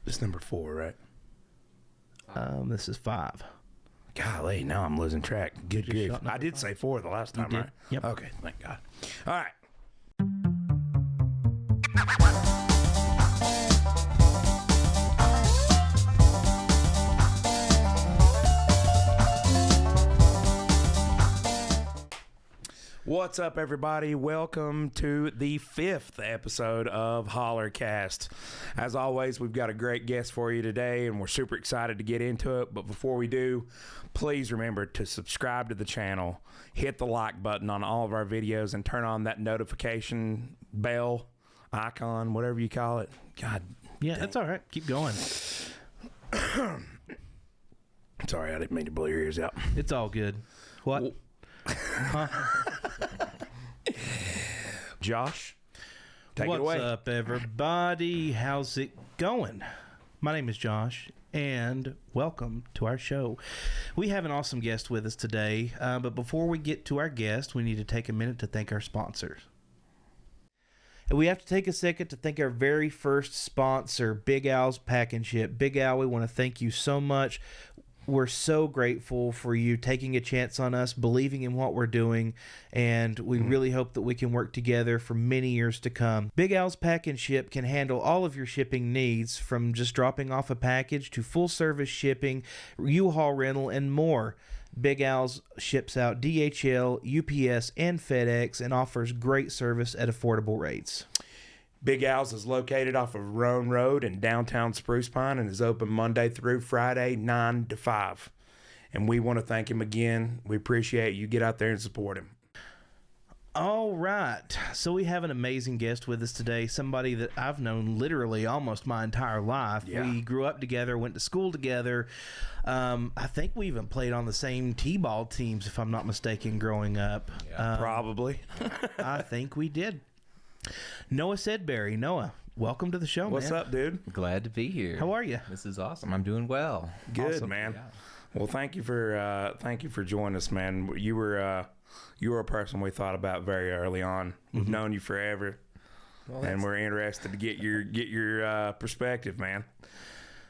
This number 4, right? This is 5. Golly, now I'm losing track. Good grief. I did say 4 the last time, right? Yep. Okay, thank God. All right. What's up, everybody? Welcome to the 5th episode of Hollercast. As always, we've got a great guest for you today, and we're super excited to get into it. But before we do, please remember to subscribe to the channel, hit the like button on all of our videos, and turn on that notification bell icon, whatever you call it. God, yeah, that's all right. Keep going. Sorry, I didn't mean to blow your ears out. It's all good. What? Well, Josh, take it away. What's up, everybody? How's it going? My name is Josh, and welcome to our show. We have an awesome guest with us today, but before we get to our guest, we need to take a minute to thank our sponsors. And we have to take a second to thank our very first sponsor, Big Al's Pack and Ship. Big Al, we want to thank you so much. We're so grateful for you taking a chance on us, believing in what we're doing, and we really hope that we can work together for many years to come. Big Al's Pack and Ship can handle all of your shipping needs, from just dropping off a package to full-service shipping, U-Haul rental, and more. Big Al's ships out DHL, UPS, and FedEx, and offers great service at affordable rates. Big Al's is located off of Roan Road in downtown Spruce Pine and is open Monday through Friday, 9 to 5. And we want to thank him again. We appreciate you. Get out there and support him. All right. So we have an amazing guest with us today, somebody that I've known literally almost my entire life. Yeah. We grew up together, went to school together. I think we even played on the same t-ball teams, if I'm not mistaken, growing up. Yeah, probably. I think we did. Noah Sedberry. Noah, welcome to the show, What's man. Up, dude? Glad to be here. How are you? This is awesome. I'm doing well. Good, Awesome. man. Yeah. Well, thank you for joining us, man. You were a person we thought about very early on. We've known you forever, and we're interested to get your perspective, man.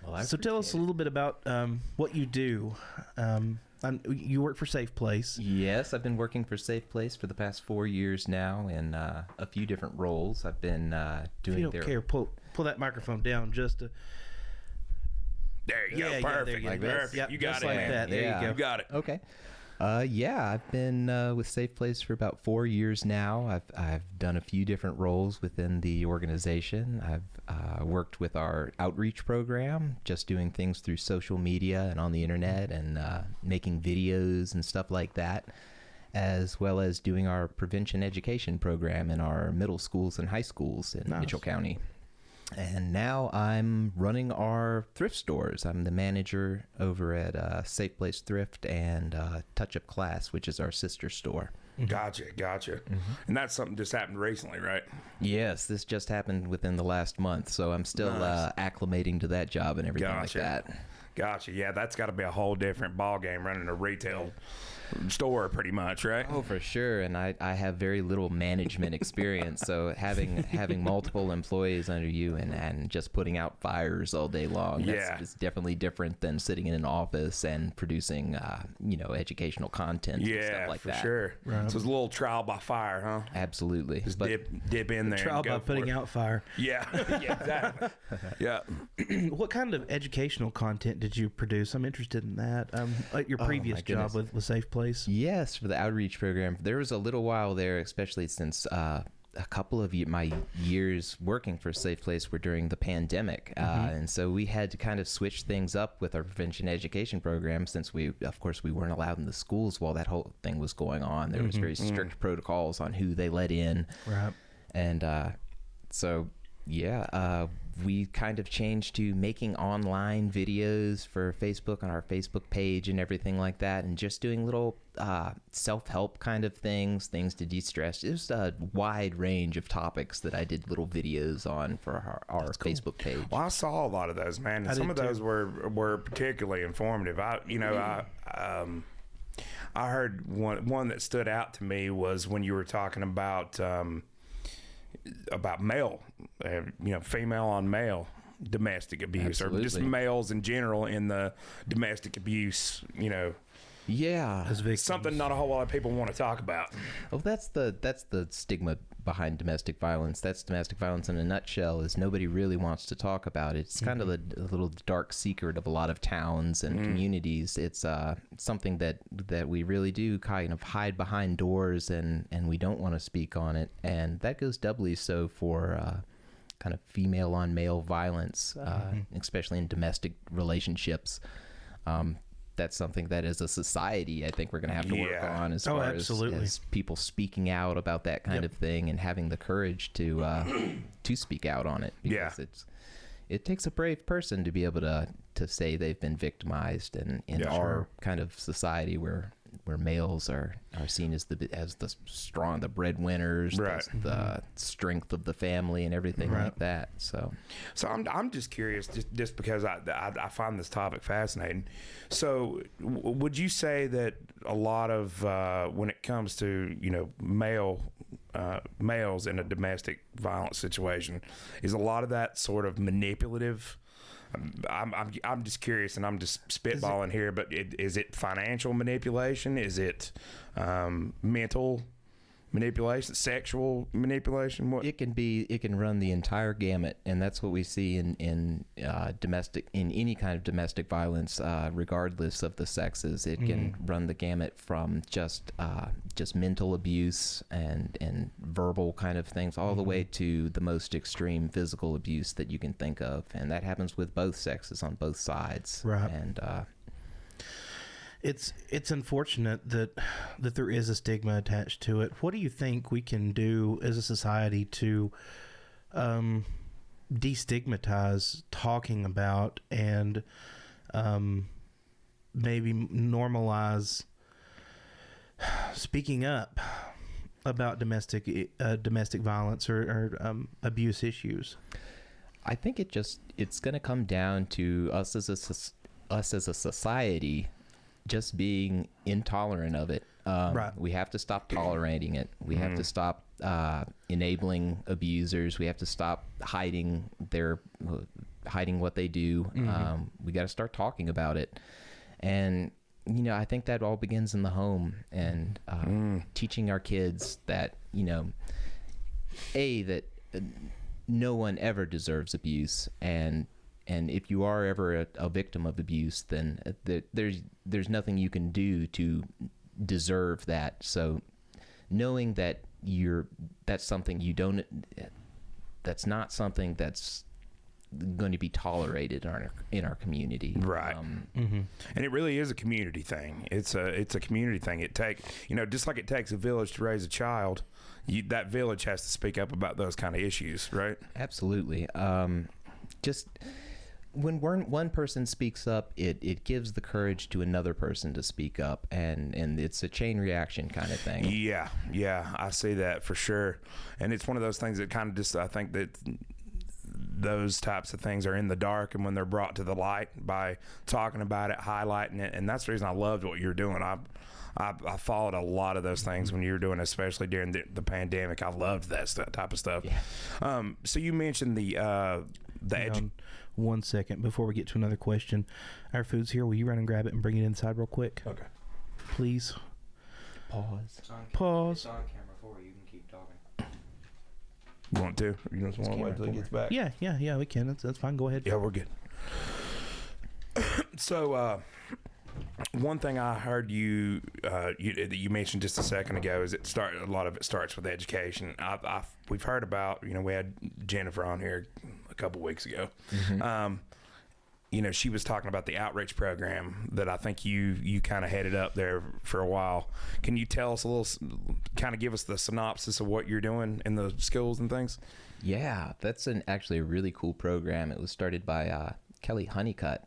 Well, So tell us a little bit about what you do. You work for SafePlace. Yes, I've been working for SafePlace for the past 4 years now in a few different roles. I've been doing If you don't care, pull that microphone down just to... There you go. Yeah, Perfect. there you go. Like this? Perfect. Yep, You got just it, like man. that. There Yeah. you You go. got it. Okay. Yeah, I've been with SafePlace for about 4 years now. I've done a few different roles within the organization. I've worked with our outreach program, just doing things through social media and on the internet, and making videos and stuff like that, as well as doing our prevention education program in our middle schools and high schools in Nice. Mitchell County. And now I'm running our thrift stores. I'm the manager over at SafePlace Thrift and Touch Up Class, which is our sister store. Gotcha. And that's something just happened recently, right? Yes, this just happened within the last month, so I'm still Nice. Acclimating to that job and everything Gotcha. like that. Gotcha. Yeah, that's got to be a whole different ball game running a retail store, pretty much, right? Oh, for sure. And I have very little management experience, so having multiple employees under you and just putting out fires all day long, Yeah. it's definitely different than sitting in an office and producing, educational content and Yeah, stuff like for that. sure. Right. So it's a little trial by fire, huh? Absolutely. Just But dip in there. Trial and go by for putting it. out fire. Yeah, yeah, exactly. Yeah. What kind of educational content did you produce? I'm interested in that. At your previous my job goodness. with SafePlace. Yes, for the outreach program. There was a little while there, especially since a couple of my years working for SafePlace were during the pandemic. And so we had to kind of switch things up with our prevention education program, since we weren't allowed in the schools while that whole thing was going on. There was very strict protocols on who they let in. Right. And we kind of changed to making online videos for Facebook on our Facebook page and everything like that, and just doing little self-help kind of things to de-stress. It was a wide range of topics that I did little videos on for our Facebook page. Well, I saw a lot of those, man, and I some did of those were particularly informative. I heard one that stood out to me was when you were talking about male, female on male, domestic abuse, Absolutely. or just males in general in the domestic abuse, Yeah. As victims. something not a whole lot of people want to talk about. Well, that's the stigma behind domestic violence. That's domestic violence in a nutshell. Is nobody really wants to talk about it. It's kind of the little dark secret of a lot of towns and communities. It's something that we really do kind of hide behind doors, and we don't want to speak on it. And that goes doubly so for kind of female on male violence, especially in domestic relationships. That's something that as a society, I think we're going to have to work on as far as people speaking out about that kind of thing and having the courage to speak out on it. Because it takes a brave person to be able to say they've been victimized, and in our kind of society where males are seen as the strong, the breadwinners, the strength of the family, and everything like that. So I'm just curious, just because I find this topic fascinating. So would you say that a lot of when it comes to males in a domestic violence situation, is a lot of that sort of manipulative? I'm just curious, and I'm just spitballing here, but is it financial manipulation? Is it mental manipulation, sexual manipulation? What? It can run the entire gamut, and that's what we see in any kind of domestic violence, regardless of the sexes. It can run the gamut from just mental abuse and verbal kind of things, all the way to the most extreme physical abuse that you can think of, and that happens with both sexes on both sides. Right. And it's unfortunate that there is a stigma attached to it. What do you think we can do as a society to destigmatize talking about and maybe normalize speaking up about domestic violence or abuse issues? I think it's going to come down to us as a society just being intolerant of it. We have to stop tolerating it. We have to stop enabling abusers. We have to stop hiding what they do. We got to start talking about it. And I think that all begins in the home, and teaching our kids that that no one ever deserves abuse, and if you are ever a victim of abuse, then there's nothing you can do to deserve that. So knowing that that's something that's not something that's going to be tolerated in our community. Right. And it really is a community thing. It's a community thing. It just like it takes a village to raise a child, that village has to speak up about those kind of issues, right? Absolutely. Just when one person speaks up, it gives the courage to another person to speak up, and it's a chain reaction kind of thing. Yeah, I see that for sure. And it's one of those things that kind of just, I think that those types of things are in the dark, and when they're brought to the light by talking about it, highlighting it, and that's the reason I loved what you're doing. I followed a lot of those things when you were doing, especially during the pandemic. I loved that type of stuff. Yeah. So you mentioned the 1 second before we get to another question. Our food's here. Will you run and grab it and bring it inside real quick? Okay. Please. Pause. Pause. It's on camera for you. You can keep talking. You want to? Or you just want to wait until he gets back? Yeah, we can. That's fine. Go ahead. Yeah, we're good. So, one thing I heard you mentioned just a second ago is a lot of it starts with education. We've heard about, we had Jennifer on here a couple weeks ago. She was talking about the outreach program that I think you kind of headed up there for a while. Can you tell us kind of give us the synopsis of what you're doing in the schools and things? Yeah, that's actually a really cool program. It was started by Kelly Honeycutt,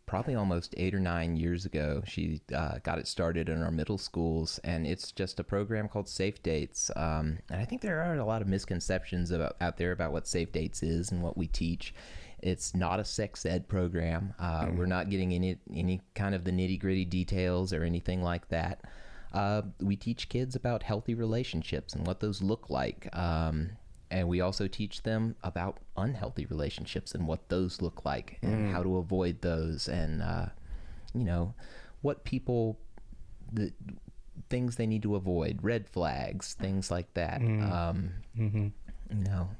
probably almost 8 or 9 years ago. She got it started in our middle schools, and it's just a program called Safe Dates. And I think there are a lot of misconceptions out there about what Safe Dates is and what we teach. It's not a sex ed program. We're not getting any kind of the nitty-gritty details or anything like that. We teach kids about healthy relationships and what those look like. And we also teach them about unhealthy relationships and what those look like and how to avoid those and, the things they need to avoid, red flags, things like that.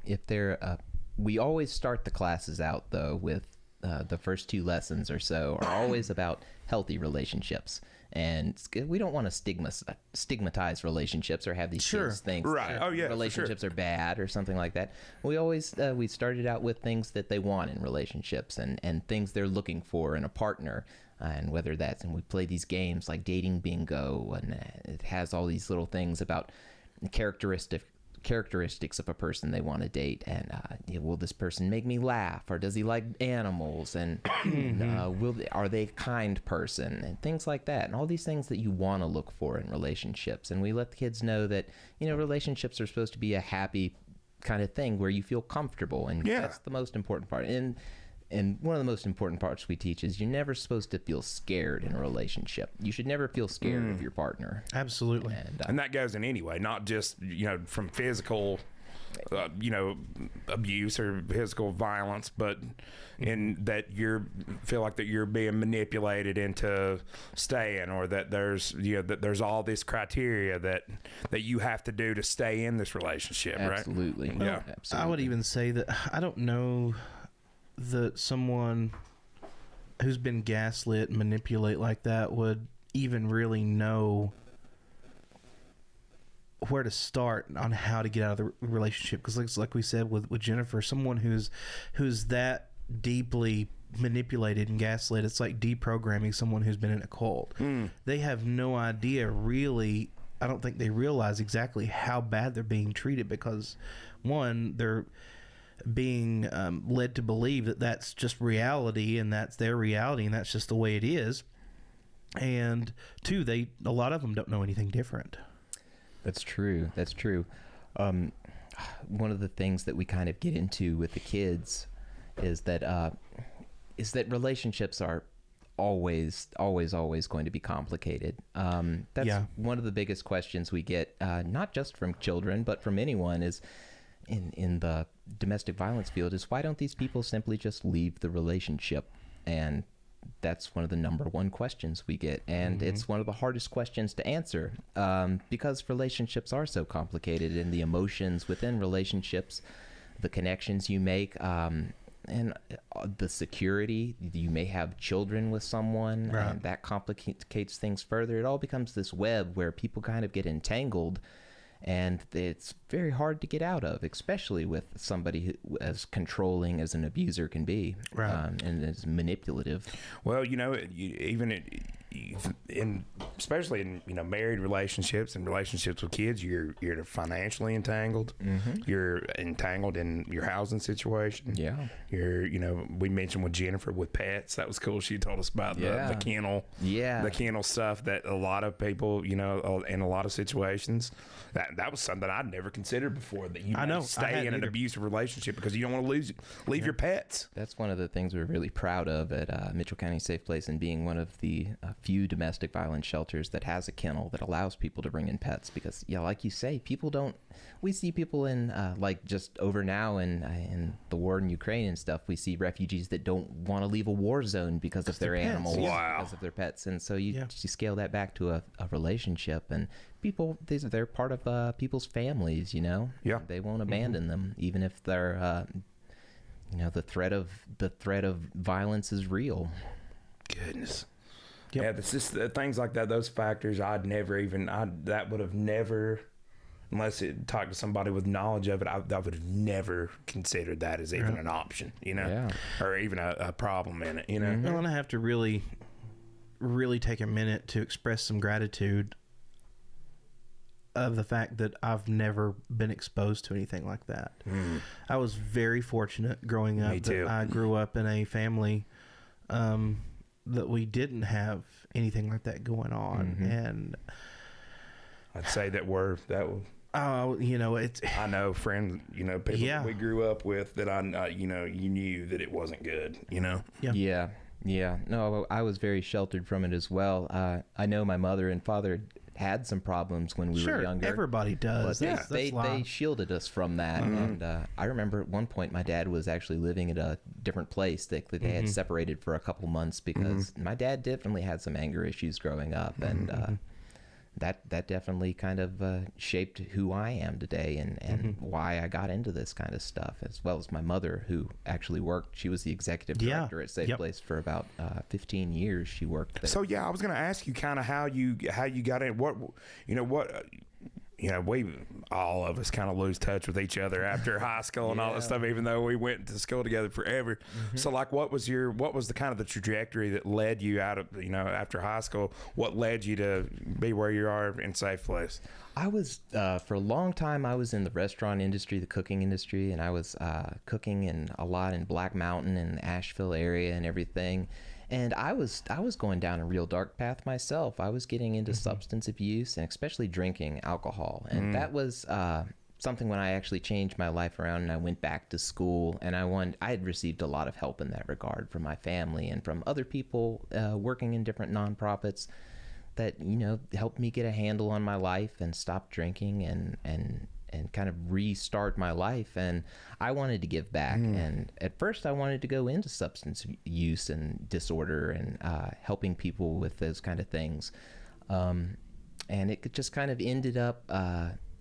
If they're, we always start the classes out though with the first 2 lessons or so are always about healthy relationships. And we don't want to stigmatize relationships or have these kids think relationships are bad or something like that. We always we started out with things that they want in relationships and things they're looking for in a partner, and whether that's, and we play these games like dating bingo, and it has all these little things about characteristics of a person they want to date, and will this person make me laugh, or does he like animals, and are they a kind person, and things like that, and all these things that you want to look for in relationships. And we let the kids know that relationships are supposed to be a happy kind of thing where you feel comfortable, and that's the most important part. And one of the most important parts we teach is you're never supposed to feel scared in a relationship. You should never feel scared of your partner. Absolutely. And that goes in any way, not just, from physical, abuse or physical violence, but in that feel like that you're being manipulated into staying, or that there's all this criteria that you have to do to stay in this relationship, Absolutely. right? Yeah. Absolutely. I would even say that I don't know that someone who's been gaslit and manipulate like that would even really know where to start on how to get out of the relationship, because like we said with Jennifer, someone who's that deeply manipulated and gaslit, it's like deprogramming someone who's been in a cult. They have no idea, really. I don't think they realize exactly how bad they're being treated, because one, they're being led to believe that that's just reality, and that's their reality, and that's just the way it is. And two, a lot of them don't know anything different. That's true. One of the things that we kind of get into with the kids is that relationships are always going to be complicated. That's one of the biggest questions we get, not just from children, but from anyone, is in the domestic violence field, is why don't these people simply just leave the relationship? And that's one of the number one questions we get, and it's one of the hardest questions to answer, because relationships are so complicated, and the emotions within relationships, the connections you make, and the security. You may have children with someone, and that complicates things further. It all becomes this web where people kind of get entangled, and it's very hard to get out of, especially with somebody as controlling as an abuser can be, and as manipulative. Well, especially in married relationships and relationships with kids, you're financially entangled. You're entangled in your housing situation. You're we mentioned with Jennifer with pets. That was cool. She told us about the kennel. The kennel stuff that a lot of people in a lot of situations, that was something I'd never considered before, that you stay in an abusive relationship because you don't want to leave your pets. That's one of the things we're really proud of at Mitchell County SafePlace, and being one of the few domestic violence shelters that has a kennel that allows people to bring in pets. Because like you say, we see people in like just over now in the war in Ukraine and stuff, we see refugees that don't want to leave a war zone because of their animals, because of their pets. And so you scale that back to a relationship, and people, they're part of people's families, they won't abandon them, even if they're the threat of violence is real. Goodness. Yeah, it's just things like that. Those factors, that would have never, unless it talked to somebody with knowledge of it, I would have never considered that as even an option, or even a problem in it, Well, and I have to really, really take a minute to express some gratitude of the fact that I've never been exposed to anything like that. I was very fortunate growing up. Me too. That I grew up in a family that we didn't have anything like that going on, and I'd say that it's. I know friends, people that we grew up with that you knew that it wasn't good, Yeah. No, I was very sheltered from it as well. I know my mother and father had some problems when we were younger. Everybody does. But they shielded us from that. And I remember at one point my dad was actually living at a different place. They had separated for a couple months because my dad definitely had some anger issues growing up. And that definitely kind of shaped who I am today and why I got into this kind of stuff, as well as my mother, who actually worked. She was the executive director at SafePlace for about 15 years. She worked there. So I was going to ask you kind of how you got in. We all of us kind of lose touch with each other after high school and all that stuff, even though we went to school together forever. So like, what was the kind of the trajectory that led you out of, after high school? What led you to be where you are in SafePlace? I was, for a long time, I was in the restaurant industry, the cooking industry, and I was cooking a lot in Black Mountain and the Asheville area and everything. And I was going down a real dark path myself. I was getting into substance abuse and especially drinking alcohol. And that was something when I actually changed my life around and I went back to school. And I had received a lot of help in that regard from my family and from other people working in different nonprofits that, helped me get a handle on my life and stop drinking and kind of restart my life. And I wanted to give back. And at first I wanted to go into substance use and disorder and helping people with those kind of things. And it just kind of ended up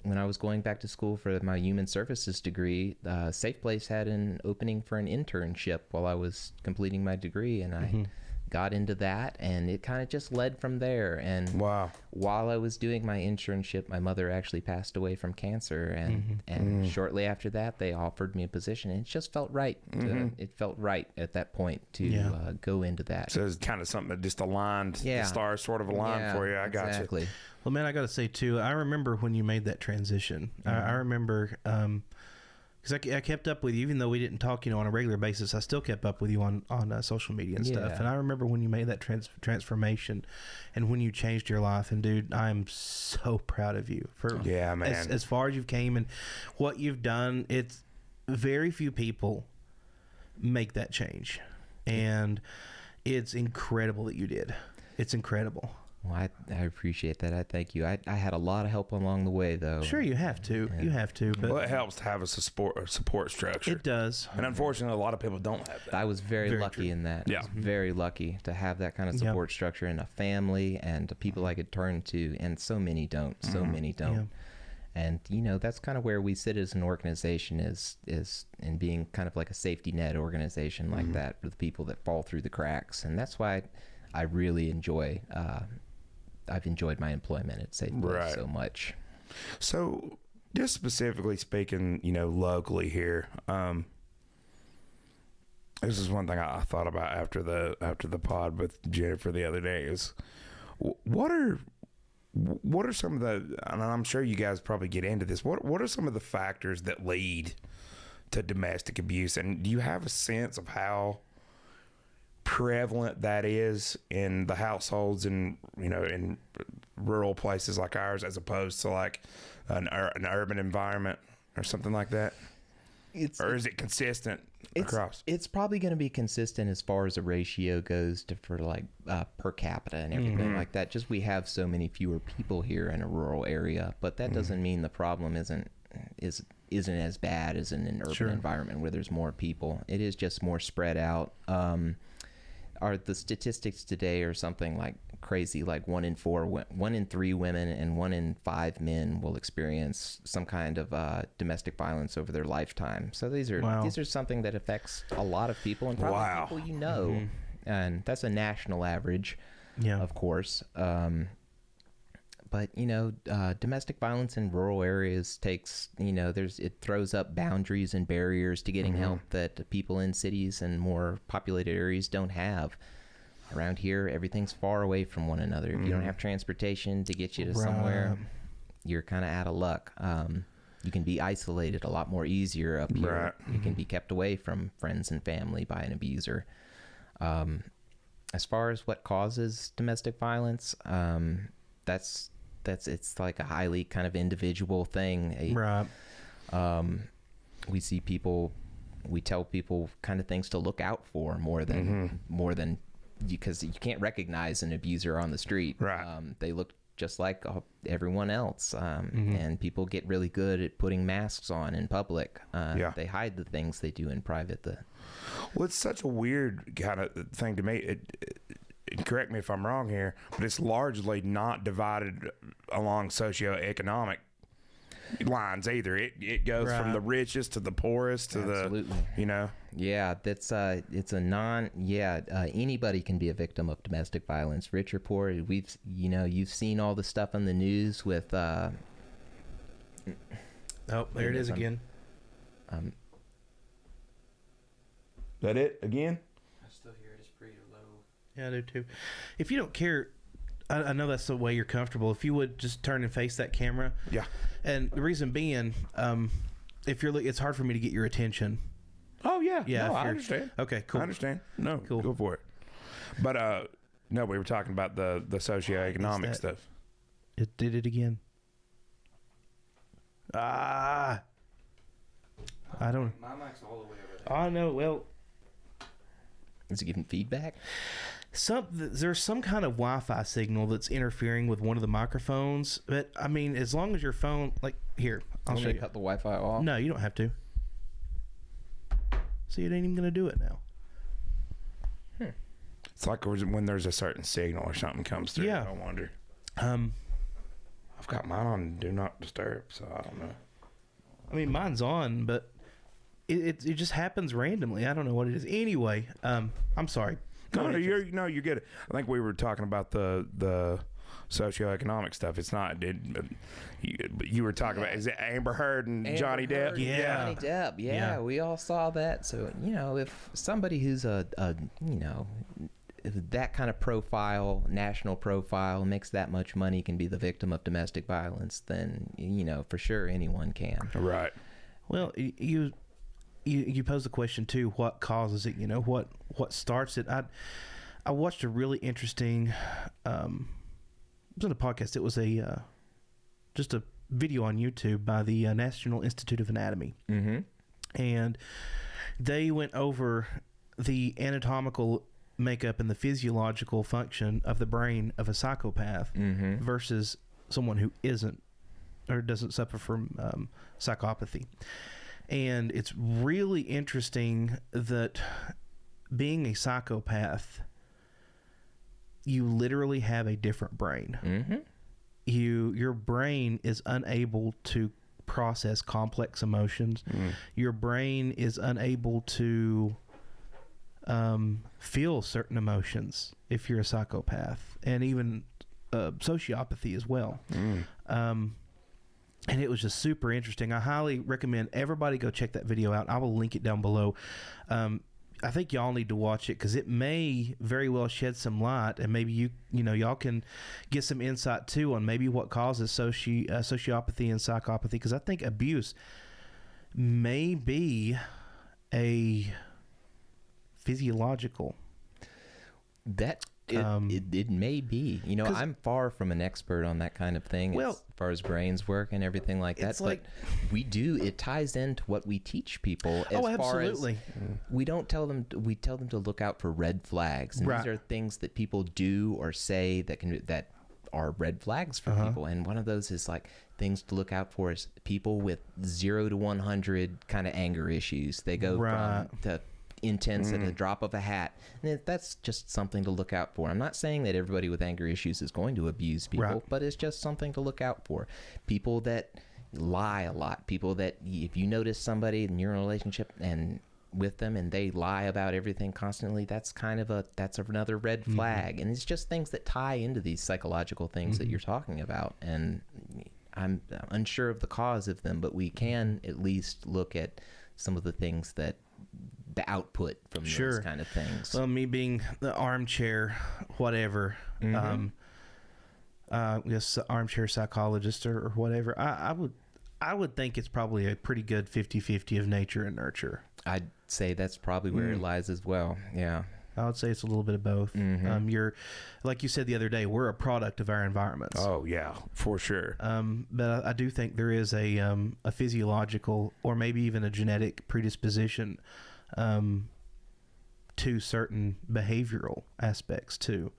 when I was going back to school for my human services degree. SafePlace had an opening for an internship while I was completing my degree, and I got into that, and it kind of just led from there. And while I was doing my internship, my mother actually passed away from cancer, and shortly after that they offered me a position, and it just felt right. It felt right at that point to go into that. So it's kind of something that just aligned, the stars sort of aligned for you. I got you. Well, man, I got to say too, I remember when you made that transition. I remember because I kept up with you, even though we didn't talk, on a regular basis. I still kept up with you on social media and stuff. And I remember when you made that transformation, and when you changed your life. And dude, I'm so proud of you for man. As far as you've came and what you've done. It's very few people make that change, and it's incredible that you did. It's incredible. Well, I appreciate that. I thank you. I had a lot of help along the way, though. Sure, you have to. You have to. But it helps to have a support structure. It does. And unfortunately, a lot of people don't have that. I was very lucky in that. Yeah. I was very lucky to have that kind of support structure and a family and people I could turn to. And so many don't. So many don't. And, that's kind of where we sit as an organization is in being kind of like a safety net organization like that for the people that fall through the cracks. And that's why I really enjoy I've enjoyed my employment at SafePlace so much. So, just specifically speaking, locally here, this is one thing I thought about after the pod with Jennifer the other day is what are some of the, and I'm sure you guys probably get into this, what are some of the factors that lead to domestic abuse, and do you have a sense of how prevalent that is in the households in rural places like ours, as opposed to like an urban environment or something like that? Or is it consistent across? It's probably going to be consistent as far as the ratio goes for like per capita and everything like that. Just we have so many fewer people here in a rural area, but that doesn't mean the problem isn't as bad as in an urban environment where there's more people. It is just more spread out. The statistics today are something like crazy, like 1 in 3 women and 1 in 5 men will experience some kind of domestic violence over their lifetime. So these are something that affects a lot of people, and probably people and that's a national average, of course. But domestic violence in rural areas takes, it throws up boundaries and barriers to getting help that people in cities and more populated areas don't have. Around here, everything's far away from one another. If you don't have transportation to get you to somewhere, you're kind of out of luck. You can be isolated a lot more easier up here. You can be kept away from friends and family by an abuser. As far as what causes domestic violence, it's like a highly kind of individual thing. We tell people kind of things to look out for more than because you can't recognize an abuser on the street. They look just like everyone else. And people get really good at putting masks on in public. They hide the things they do in private. Well, it's such a weird kind of thing to me. Correct me if I'm wrong here, but it's largely not divided along socioeconomic lines either. It goes from the richest to the poorest to Absolutely. Yeah, that's it's a anybody can be a victim of domestic violence, rich or poor. You've seen all the stuff on the news with oh, there it is again. That it again? I still hear it. It's pretty low. Yeah, I do too. If you don't care, I know that's the way you're comfortable. If you would just turn and face that camera. Yeah. And the reason being, if you're, it's hard for me to get your attention. Oh yeah. Yeah. No, I understand. Okay. Cool. I understand. No. Cool. Go for it. But no, we were talking about the socioeconomic stuff. It did it again. I don't. My mic's all the way over there. I know. Well. Is it giving feedback? There's some kind of Wi-Fi signal that's interfering with one of the microphones. But I mean, as long as your phone, like here, I'll show you. Cut the Wi-Fi off. No, you don't have to. See, it ain't even gonna do it now. It's like when there's a certain signal or something comes through. Yeah. I wonder. I've got mine on Do Not Disturb, so I don't know. I mean, mine's on, but it just happens randomly. I don't know what it is. Anyway, I'm sorry. No, you're good. I think we were talking about the socioeconomic stuff. It's not. You were talking about, is it Amber Heard and Johnny Depp? Yeah. Johnny Depp. Yeah, we all saw that. So if somebody who's that kind of profile, national profile, makes that much money, can be the victim of domestic violence, then for sure anyone can. Right. Well, you pose the question too, what causes it? What starts it? I watched a really interesting it was on a podcast. It was just a video on YouTube by the National Institute of Anatomy. And they went over the anatomical makeup and the physiological function of the brain of a psychopath versus someone who isn't or doesn't suffer from psychopathy. And it's really interesting that being a psychopath, you literally have a different brain. Your brain is unable to process complex emotions. Your brain is unable to feel certain emotions if you're a psychopath, and even sociopathy as well. And it was just super interesting. I highly recommend everybody go check that video out. I will link it down below. I think y'all need to watch it because it may very well shed some light, and maybe y'all can get some insight too on maybe what causes sociopathy and psychopathy. Because I think abuse may be a physiological. It may be. I'm far from an expert on that kind of thing as far as brains work and everything like that. But it ties into what we teach people. Absolutely. We tell them to look out for red flags. And these are things that people do or say that are red flags for people. And one of those is things to look out for is people with 0 to 100 kind of anger issues. They go from to intense at a drop of a hat, and that's just something to look out for. I'm not saying that everybody with anger issues is going to abuse people, but it's just something to look out for. People that lie a lot, people that if you notice somebody and you're in a relationship and with them and they lie about everything constantly, that's another red flag. And it's just things that tie into these psychological things that you're talking about. And I'm unsure of the cause of them, but we can at least look at some of the things that the output from those kind of things. Well, me being the armchair whatever, yes, armchair psychologist or whatever, I would think it's probably a pretty good 50-50 of nature and nurture. I'd say that's probably where it lies as well. Yeah. I would say it's a little bit of both. You're, like you said the other day, we're a product of our environments. Oh yeah, for sure. But I do think there is a physiological or maybe even a genetic predisposition to certain behavioral aspects too.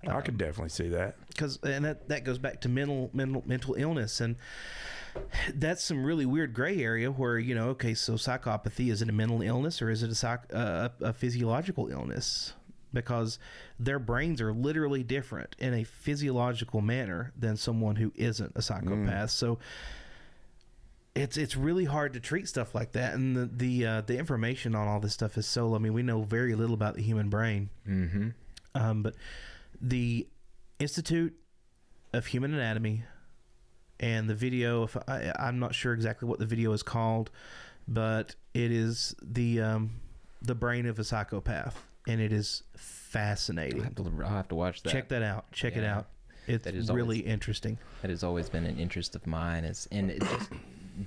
I could definitely see that. And that goes back to mental illness, and that's some really weird gray area where, okay, so psychopathy, is it a mental illness or is it a physiological illness? Because their brains are literally different in a physiological manner than someone who isn't a psychopath. So it's really hard to treat stuff like that, and the information on all this stuff is so. I mean, we know very little about the human brain. But the Institute of Human Anatomy and the video, I'm not sure exactly what the video is called, but it is the brain of a psychopath. And it is fascinating. I'll have to watch that. Check that out. Check it out. It's really interesting. That has always been an interest of mine. And it just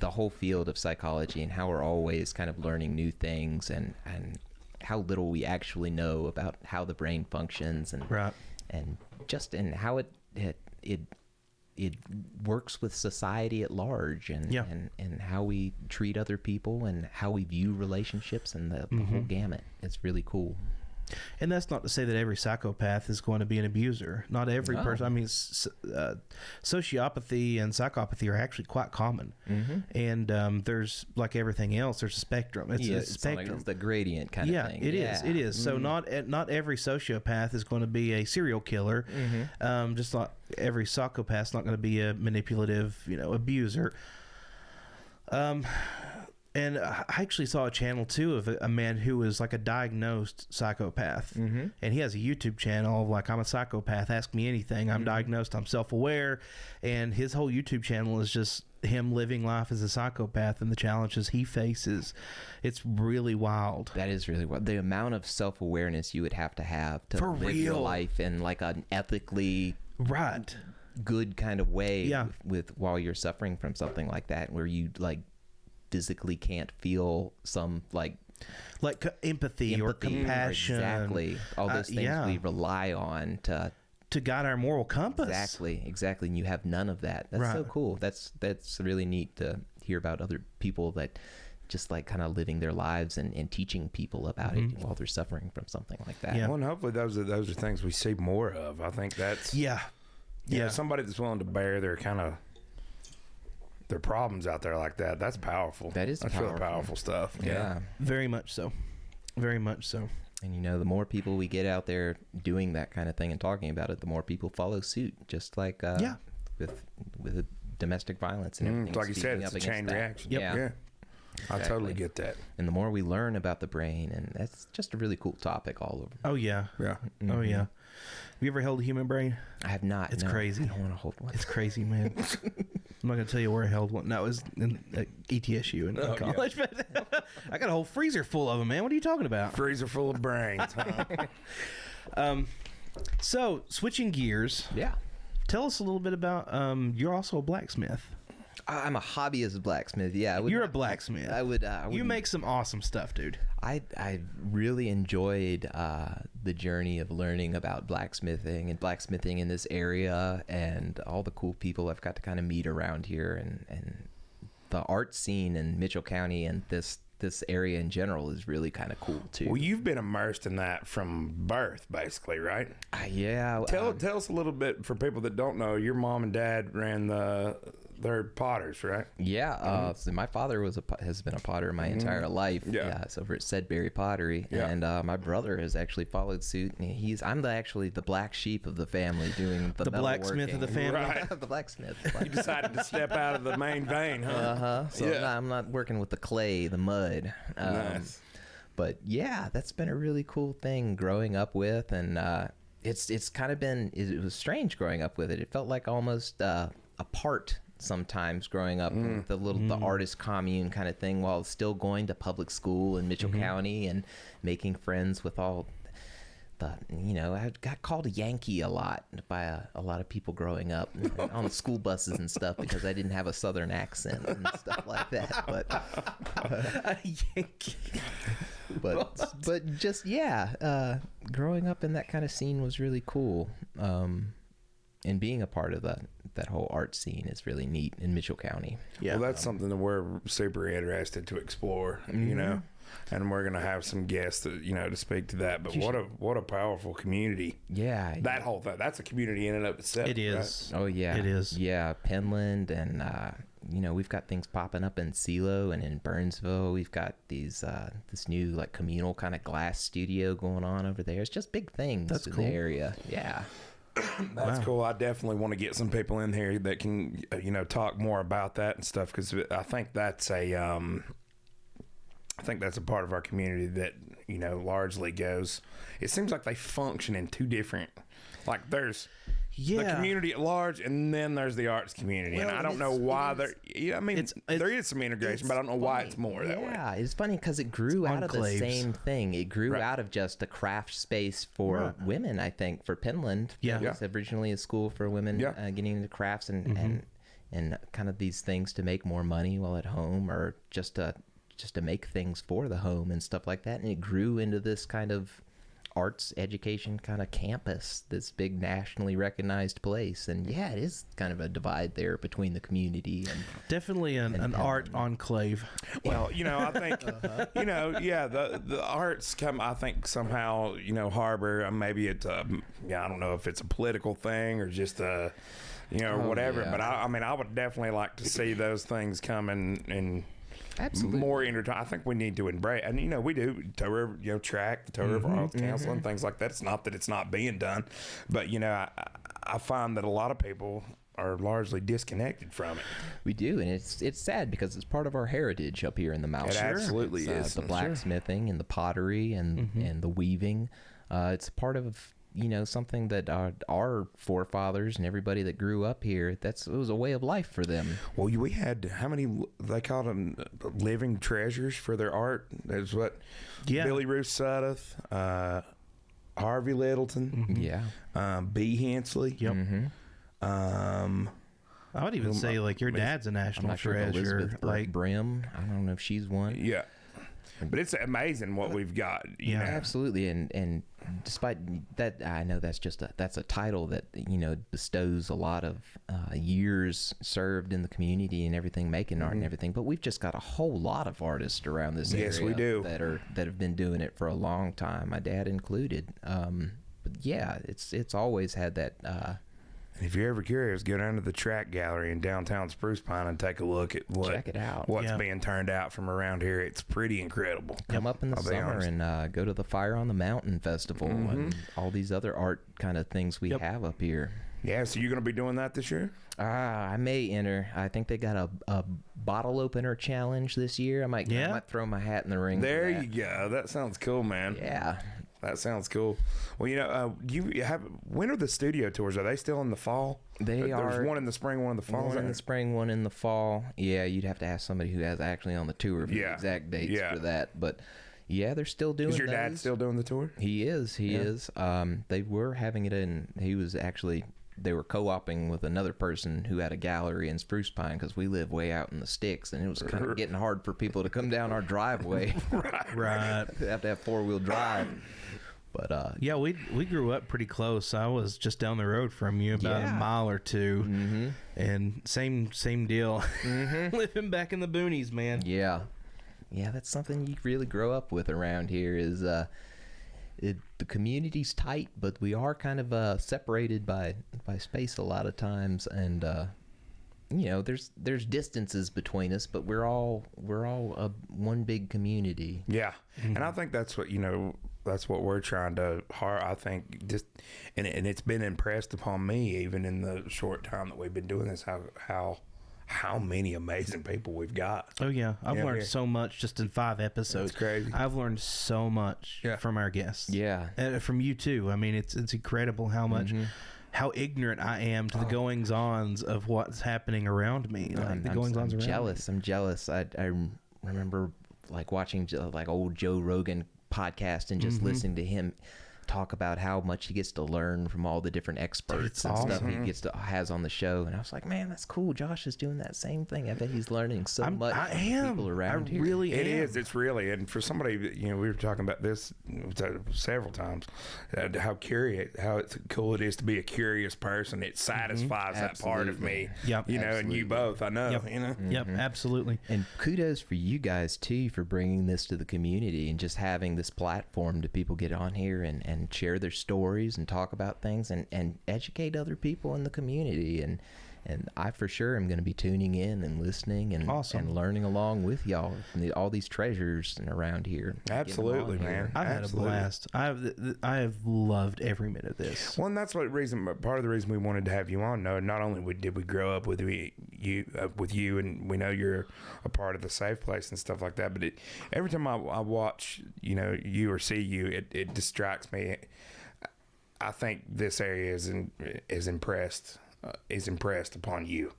the whole field of psychology and how we're always kind of learning new things and how little we actually know about how the brain functions and how it works with society at large and how we treat other people and how we view relationships and the whole gamut. It's really cool. And that's not to say that every psychopath is going to be an abuser. Not every person. I mean, sociopathy and psychopathy are actually quite common. And there's, like everything else, there's a spectrum. It's a spectrum. It's the gradient kind of thing. It is. So not every sociopath is going to be a serial killer. Just like every psychopath's not going to be a manipulative, abuser. And I actually saw a channel, too, of a man who was like a diagnosed psychopath. And he has a YouTube channel of like, I'm a psychopath, ask me anything. I'm diagnosed, I'm self-aware. And his whole YouTube channel is just him living life as a psychopath and the challenges he faces. It's really wild. That is really wild. The amount of self-awareness you would have to live your life in like an ethically good kind of way with while you're suffering from something like that, where you like physically can't feel some like empathy or compassion. Exactly. All those things we rely on to guide our moral compass. Exactly. And you have none of that. That's so cool. That's really neat to hear about other people that just like kind of living their lives and teaching people about it while they're suffering from something like that. Well, and hopefully those are things we see more of. I think that's somebody that's willing to bear their problems out there like that. That's powerful. That's really powerful stuff. Yeah. Very much so. Very much so. And the more people we get out there doing that kind of thing and talking about it, the more people follow suit. Just like with domestic violence and everything. Like you said, it's a chain reaction. Yep. Yeah. Exactly. I totally get that. And the more we learn about the brain, and that's just a really cool topic all over. Oh yeah. Oh yeah. Have you ever held a human brain? I have not. It's crazy. I don't want to hold one. It's crazy, man. I'm not going to tell you where I held one. No, it was in ETSU in college. Yeah. But I got a whole freezer full of them, man. What are you talking about? Freezer full of brains, huh? So, switching gears. Yeah. Tell us a little bit about, you're also a blacksmith. I'm a hobbyist blacksmith. Yeah, you're a blacksmith. I would. You make some awesome stuff, dude. I really enjoyed the journey of learning about blacksmithing in this area, and all the cool people I've got to kind of meet around here, and the art scene in Mitchell County and this area in general is really kind of cool too. Well, you've been immersed in that from birth, basically, right? Yeah. Tell us a little bit, for people that don't know. Your mom and dad ran they're potters, right? Yeah. So my father has been a potter my entire life. Yeah. It's over at Sedberry Pottery, and my brother has actually followed suit. And I'm the black sheep of the family, doing the blacksmith of the family. Right. The blacksmith. You decided to step out of the main vein, huh? So I'm not working with the clay, the mud. Nice. But yeah, that's been a really cool thing growing up with, and it's kind of been. It was strange growing up with it. It felt like almost a part. Sometimes growing up with the artist commune kind of thing, while still going to public school in Mitchell County and making friends with all the, I got called a Yankee a lot by a lot of people growing up on the school buses and stuff because I didn't have a Southern accent and stuff like that. But a Yankee. But just growing up in that kind of scene was really cool. And being a part of that whole art scene is really neat in Mitchell County. Yeah, well, that's something that we're super interested to explore. and we're gonna have some guests that, to speak to that. But what a powerful community. Yeah. That whole thing, that's a community in and of itself. It is. Oh yeah, It is. Yeah, Penland, and we've got things popping up in CeeLo and in Burnsville. We've got this new like communal kind of glass studio going on over there. It's just big things That's in cool. the area. Yeah. That's cool. I definitely want to get some people in here that can, talk more about that and stuff, because I think that's a part of our community that, largely goes. It seems like they function in two different, like there's the community at large, and then there's the arts community. Well, and I don't know why there. Yeah, I mean, there is some integration, but I don't know why it's more that way. Yeah, it's funny because it grew out of the Enclaves. same thing. It grew Right. out of just a craft space for women, I think, for Penland. Yeah. It was originally a school for women getting into crafts and kind of these things to make more money while at home, or just to make things for the home and stuff like that. And it grew into this kind of arts education kind of campus, this big nationally recognized place. And yeah, it is kind of a divide there between the community and Definitely an art enclave. Well, I think, the arts come, I think somehow, harbor, maybe it's, I don't know if it's a political thing or just or whatever. yeah. But I would definitely like to see those things come and absolutely more entertaining. I think we need to embrace, and we do Toe River, track the Toe River Arts Council and things like that. It's not that it's not being done, but I find that a lot of people are largely disconnected from it. we do, and it's sad because it's part of our heritage up here in the mountains. It absolutely It's, is. the blacksmithing and the pottery and the weaving. It's part of something that our forefathers and everybody that grew up here, it was a way of life for them. Well, we had, how many, they called them living treasures for their art. That's what Billy Ruth Sudduth, Harvey Littleton, B. Hensley. Yep. Mm-hmm. I would even say like your dad's a I'm national not sure if treasure. Elizabeth Like Brim, I don't know if she's one. Yeah. But it's amazing what we've got. Yeah. Absolutely, and despite that, I know that's a title that bestows a lot of years served in the community and everything, making art and everything. But we've just got a whole lot of artists around this area. Yes, we do. that have been doing it for a long time. My dad included. But yeah, it's always had that. If you're ever curious, go down to the Track Gallery in downtown Spruce Pine and take a look at Check it out. what's being turned out from around here. It's pretty incredible. Come up in the I'll be summer honest. and go to the Fire on the Mountain Festival and all these other art kind of things we have up here. Yeah, so you're going to be doing that this year? I may enter. I think they got a bottle opener challenge this year. I might throw my hat in the ring. There for that. you go. That sounds cool, man. Yeah. That sounds cool. Well, when are the studio tours? Are they still in the fall? They are. There's one in the spring, one in the fall. One in the spring, one in the fall. Yeah, you'd have to ask somebody who has actually on the tour for the exact dates for that. But yeah, they're still doing. Is your dad those. still doing the tour? He is. He is. They were having it in. He was actually. They were co-oping with another person who had a gallery in Spruce Pine because we live way out in the sticks, and it was kind of getting hard for people to come down our driveway. right. They have to have 4-wheel drive. But Yeah, we grew up pretty close. I was just down the road from you, about a mile or two, and same deal. Living back in the boonies, man. yeah, that's something you really grow up with around here. Is the community's tight, but we are kind of separated by space a lot of times, and there's distances between us, but we're all one big community. Yeah, and I think that's what that's what we're trying to. I think just and it's been impressed upon me even in the short time that we've been doing this how many amazing people we've got. Oh yeah, I've learned so much just in 5 episodes. That's crazy. I've learned so much from our guests. Yeah, and from you too. I mean, it's incredible how much. How ignorant I am to the goings-ons of what's happening around me. Like the goings-ons I'm around jealous. me. I'm jealous. I remember like watching like old Joe Rogan podcast and just listening to him talk about how much he gets to learn from all the different experts and stuff he has on the show. And I was like, man, that's cool. Josh is doing that same thing. I bet he's learning so much from people around here. Really It is. It's really, and for somebody, we were talking about this several times, how it's cool it is to be a curious person. It satisfies that part of me. Yep. And you both, I know. Yep. Yep, absolutely. And kudos for you guys too for bringing this to the community and just having this platform to people get on here and share their stories and talk about things and educate other people in the community. And I for sure am going to be tuning in and listening and learning along with y'all from all these treasures and around here. Absolutely, man. I've had a blast. I have loved every minute of this. Well, and that's part of the reason we wanted to have you on. No, not only did we grow up with you, and we know you're a part of the SafePlace and stuff like that, but every time I watch, you or see you, it distracts me. I think this area is impressed upon you.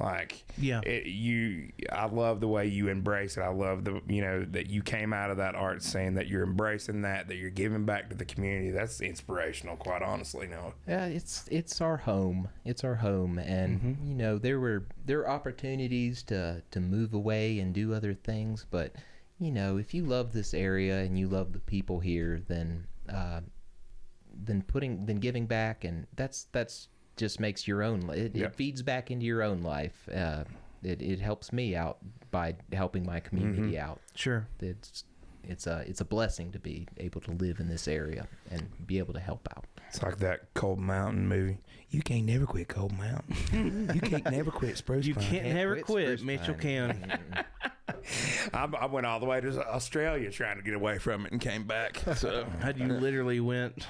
Like, I love the way you embrace it. I love that you came out of that art scene, that you're embracing that you're giving back to the community. That's inspirational, quite honestly. No. Yeah, it's our home. It's our home, and there were opportunities to move away and do other things, but if you love this area and you love the people here, then giving back, and that's just makes your own. It feeds back into your own life. It helps me out by helping my community out. Sure, it's a blessing to be able to live in this area and be able to help out. It's like that Cold Mountain movie. You can't never quit Cold Mountain. You can't never quit Spruce You Pine. can't never quit Mitchell County. I went all the way to Australia trying to get away from it and came back. So You literally went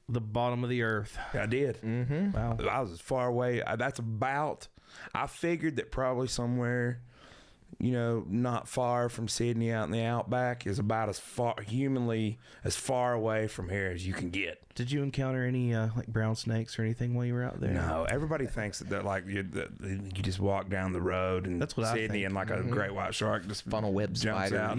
the bottom of the earth. I did. Mm-hmm. Wow. I was as far away. I figured that probably somewhere, not far from Sydney out in the outback is about as far away from here as you can get. Did you encounter any like brown snakes or anything while you were out there? No, everybody thinks that like you just walk down the road and that's what Sydney I think. and like a great white shark just funnel web jumps spider out,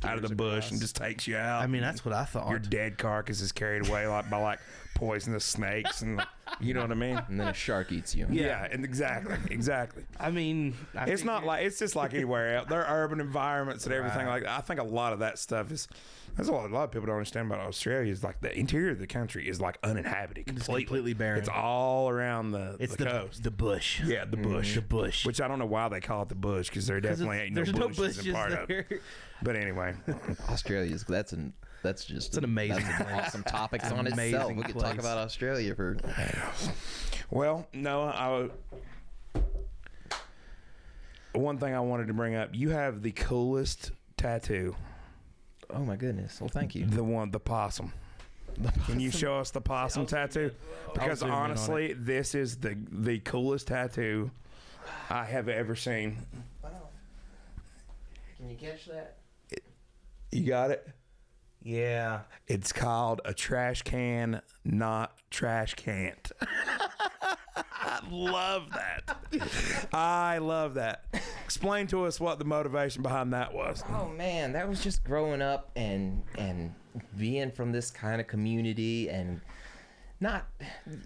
out of the bush across. and just takes you out. I mean, that's what I thought. Your dead carcass is carried away by poisonous snakes, and you know what I mean. And then a shark eats you. Yeah, and exactly. I mean, It's not like it's just like anywhere else. There are urban environments and everything like that. I think a lot of that stuff is. That's a lot of people don't understand about Australia. Is like the interior of the country is like uninhabited, completely barren. It's all around the coast. The bush. Yeah, the bush. The bush. Which I don't know why they call it the bush, because there definitely ain't no bushes in part of it. But anyway, Australia's that's just an amazing, that's an awesome topic on amazing itself. We could talk about Australia for. Well, no, one thing I wanted to bring up: you have the coolest tattoo. Oh my goodness! Well, thank you. The possum. Can you show us the possum tattoo? Because honestly, this is the coolest tattoo I have ever seen. Wow. Can you catch that? You got it? Yeah. It's called a trash can, not trash can't. I love that. I love that. Explain to us what the motivation behind that was. Oh man, that was just growing up and being from this kind of community, and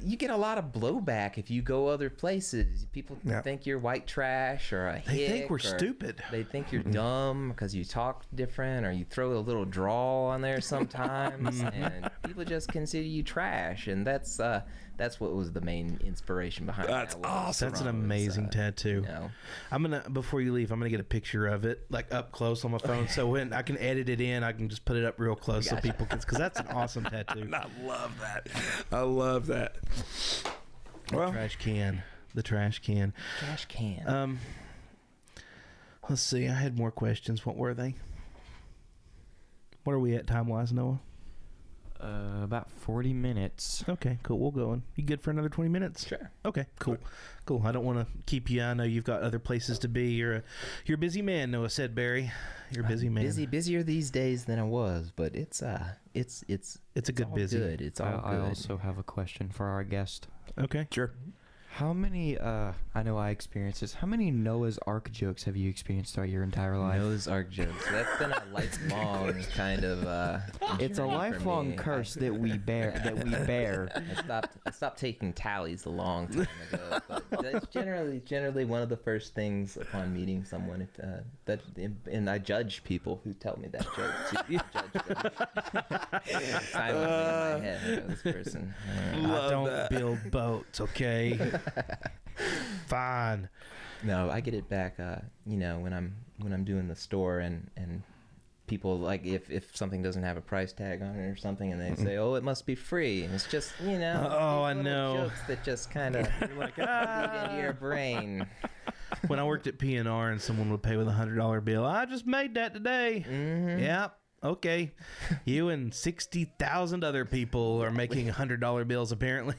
you get a lot of blowback if you go other places. People think you're white trash or a hick. They think we're stupid. They think you're dumb because you talk different, or you throw a little drawl on there sometimes, and people just consider you trash. And that's what was the main inspiration behind That's that. awesome. That's an amazing tattoo. I'm gonna, before you leave, I'm gonna get a picture of it, like up close on my phone, so when I can edit it in, I can just put it up real close so people can, because that's an awesome tattoo. I love that. I love that. Well, The trash can. Trash can. Let's see. I had more questions. What were they? What are we at time-wise, Noah? About 40 minutes. Okay, cool. We'll go in. You good for another 20 minutes? Sure. Okay, cool. Cool. I don't want to keep you. I know you've got other places to be. You're a busy man, Noah said, Barry. You're a busy man. Busier these days than I was, but it's a good all busy. good. It's all I good. also have a question for our guest. Okay. sure. How many, I know I experienced this. How many Noah's Ark jokes have you experienced throughout your entire life? Noah's Ark jokes. That's been a lifelong kind of. It's a journey for lifelong me. curse that we bear. I stopped taking tallies a long time ago, but that's generally one of the first things upon meeting someone. And I judge people who tell me that joke. I judge them. Silently in my head, I go, this person. I don't build boats, okay? Fine. No, I get it back. When I'm doing the store and people like if something doesn't have a price tag on it or something, and they say, "Oh, it must be free," and it's just Oh, these I little know. jokes that just kind of Like, eat into your brain. When I worked at P&R and someone would pay with a $100 bill, I just made that today. Mm-hmm. Yep. Okay. You and 60,000 other people are making $100 bills, apparently.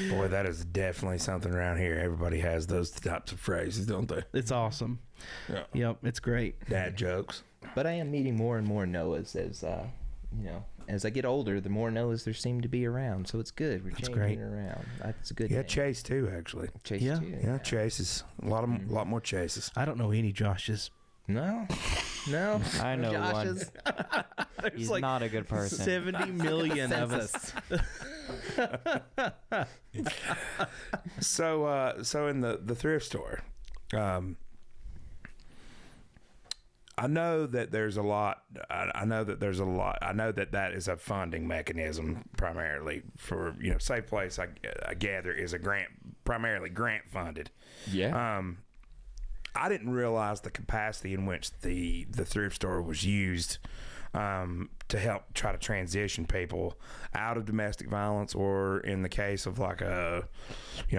Boy, that is definitely something around here. Everybody has those types of phrases, don't they? It's awesome. Yeah. Yep. It's great. Dad jokes. But I am meeting more and more Noahs as I get older. The more Noahs there seem to be around, so it's good. We're changing great. around. It's a good. Yeah, thing. Chase too, actually. Chase Yeah. too. Yeah, chases. A lot more chases. I don't know any Joshes. No. I know Josh's. one. He's not a good person. 70 million of us. So in the thrift store, I know that there's a lot. I know that that is a funding mechanism primarily for SafePlace. I gather is primarily grant funded. Yeah. I didn't realize the capacity in which the thrift store was used to help try to transition people out of domestic violence, or in the case of like a